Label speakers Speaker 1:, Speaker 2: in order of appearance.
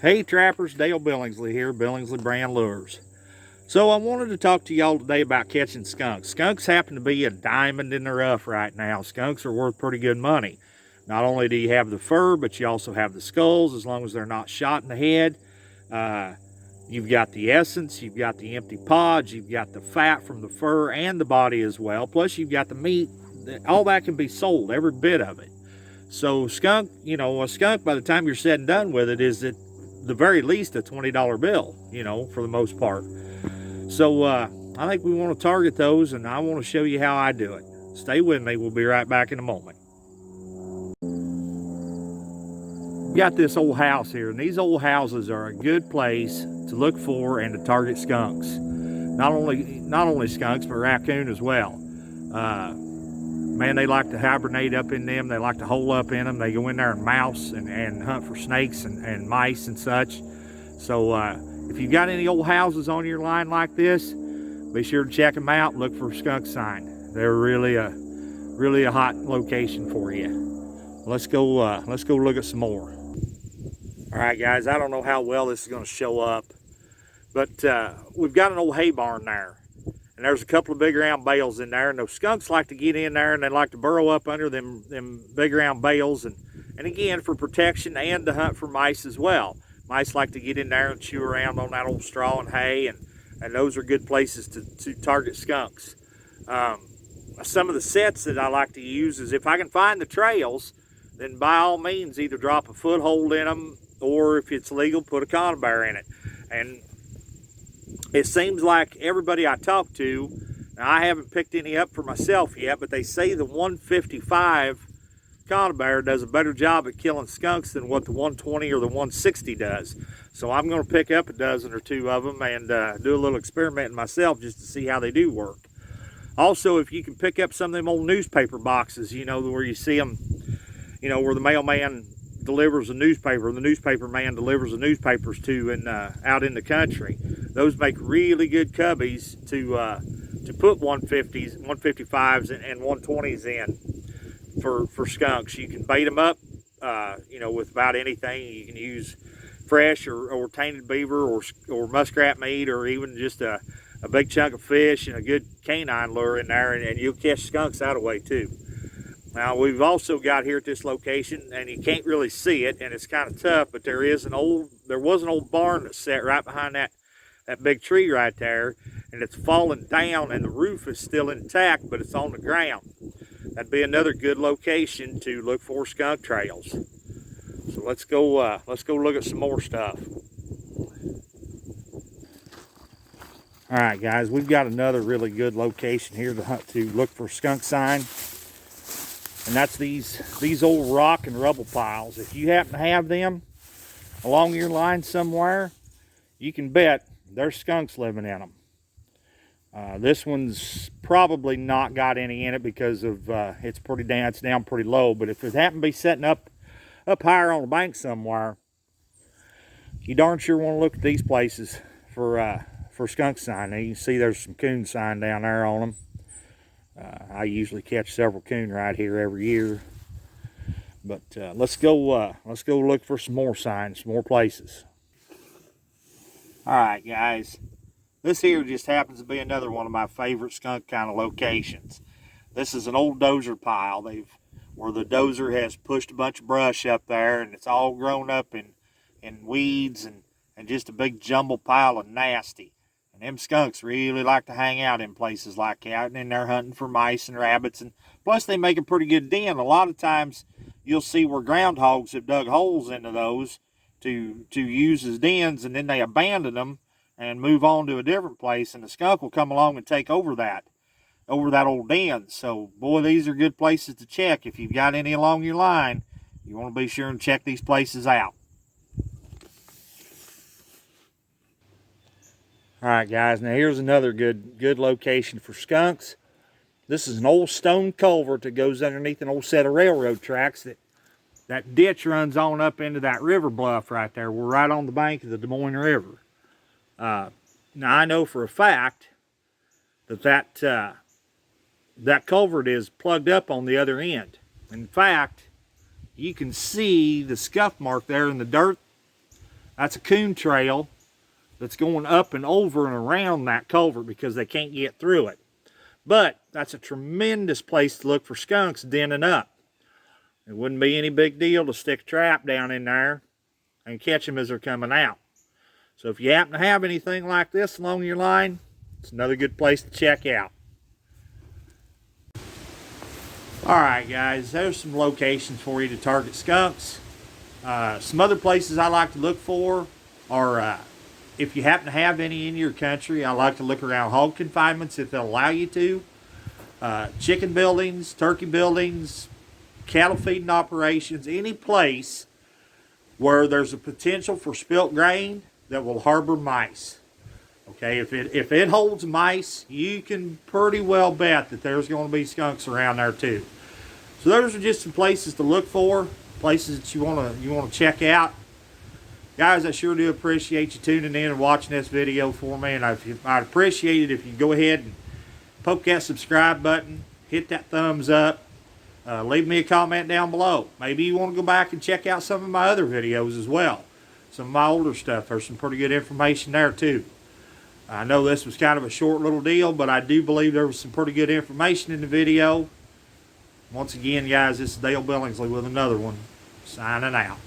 Speaker 1: Hey trappers, Dale Billingsley here, Billingsley Brand Lures. So I wanted to talk to y'all today about catching skunks. Skunks happen to be a diamond in the rough right now. Skunks are worth pretty good money. Not only do you have the fur, but you also have the skulls, as long as they're not shot in the head. You've got the essence, you've got the empty pods, you've got the fat from the fur and the body as well. Plus you've got the meat. All that can be sold, every bit of it. So skunk, a skunk, by the time you're said and done with it, is at the very least a $20 bill, for the most part. So I think we want to target those, and I want to show you how I do it. Stay with me. We'll be right back in a moment. We got this old house here, and these old houses are a good place to look for and to target skunks. Not only skunks, but raccoon as well. Man, they like to hibernate up in them. They like to hole up in them. They go in there and mouse and hunt for snakes and mice and such. So if you've got any old houses on your line like this, be sure to check them out. Look for skunk sign. They're really a hot location for you. Let's go look at some more. All right, guys, I don't know how well this is going to show up, but we've got an old hay barn there. And there's a couple of big round bales in there, and those skunks like to get in there, and they like to burrow up under them big round bales, and again, for protection and to hunt for mice as well. Mice like to get in there and chew around on that old straw and hay, and those are good places to target skunks. Some of the sets that I like to use is, if I can find the trails, then by all means either drop a foothold in them, or if it's legal, put a conibear in it. And it seems like everybody I talk to, now I haven't picked any up for myself yet, but they say the 155 conibear does a better job at killing skunks than what the 120 or the 160 does. So I'm going to pick up a dozen or two of them and do a little experimenting myself just to see how they do work. Also, if you can pick up some of them old newspaper boxes, where you see them, where the mailman delivers a newspaper, the newspaper man delivers the newspapers to out in the country. Those make really good cubbies to put 150s, 155s, and 120s in for skunks. You can bait them up, with about anything. You can use fresh or tainted beaver or muskrat meat, or even just a big chunk of fish and a good canine lure in there, and you'll catch skunks that way too. Now, we've also got here at this location, and you can't really see it, and it's kind of tough, but there was an old barn that's set right behind that big tree right there, and it's fallen down, and the roof is still intact, but it's on the ground. That'd be another good location to look for skunk trails. So let's go look at some more stuff. All right, guys, we've got another really good location here to look for skunk sign. And that's these old rock and rubble piles. If you happen to have them along your line somewhere, you can bet there's skunks living in them. This one's probably not got any in it because of it's down pretty low. But if it happened to be setting up higher on the bank somewhere, you darn sure want to look at these places for skunk sign. Now you can see there's some coon sign down there on them. I usually catch several coon right here every year. But let's go look for some more signs, some more places. All right, guys. This here just happens to be another one of my favorite skunk kind of locations. This is an old dozer pile. Where the dozer has pushed a bunch of brush up there, and it's all grown up in weeds and just a big jumble pile of nasty. And them skunks really like to hang out in places like that, and in there hunting for mice and rabbits, and plus they make a pretty good den. A lot of times you'll see where groundhogs have dug holes into those to use as dens, and then they abandon them and move on to a different place, and the skunk will come along and take over that old den. So boy, these are good places to check. If you've got any along your line, you want to be sure and check these places out. All right, guys, now here's another good location for skunks. This is an old stone culvert that goes underneath an old set of railroad tracks. That ditch runs on up into that river bluff right there. We're right on the bank of the Des Moines River. Now I know for a fact that culvert is plugged up on the other end. In fact, you can see the scuff mark there in the dirt That's a coon trail that's going up and over and around that culvert because they can't get through it. But that's a tremendous place to look for skunks denning up. It wouldn't be any big deal to stick a trap down in there and catch them as they're coming out. So if you happen to have anything like this along your line, it's another good place to check out. Alright guys, there's some locations for you to target skunks. Some other places I like to look for are, if you happen to have any in your country, I like to look around hog confinements if they'll allow you to. Chicken buildings, turkey buildings, cattle feeding operations, any place where there's a potential for spilt grain that will harbor mice. Okay, if it holds mice, you can pretty well bet that there's going to be skunks around there too. So those are just some places to look for, places that you want to check out. Guys, I sure do appreciate you tuning in and watching this video for me, and I'd appreciate it if you go ahead and poke that subscribe button, hit that thumbs up, leave me a comment down below. Maybe you want to go back and check out some of my other videos as well. Some of my older stuff, there's some pretty good information there too. I know this was kind of a short little deal, but I do believe there was some pretty good information in the video. Once again, guys, this is Dale Billingsley with another one. Signing out.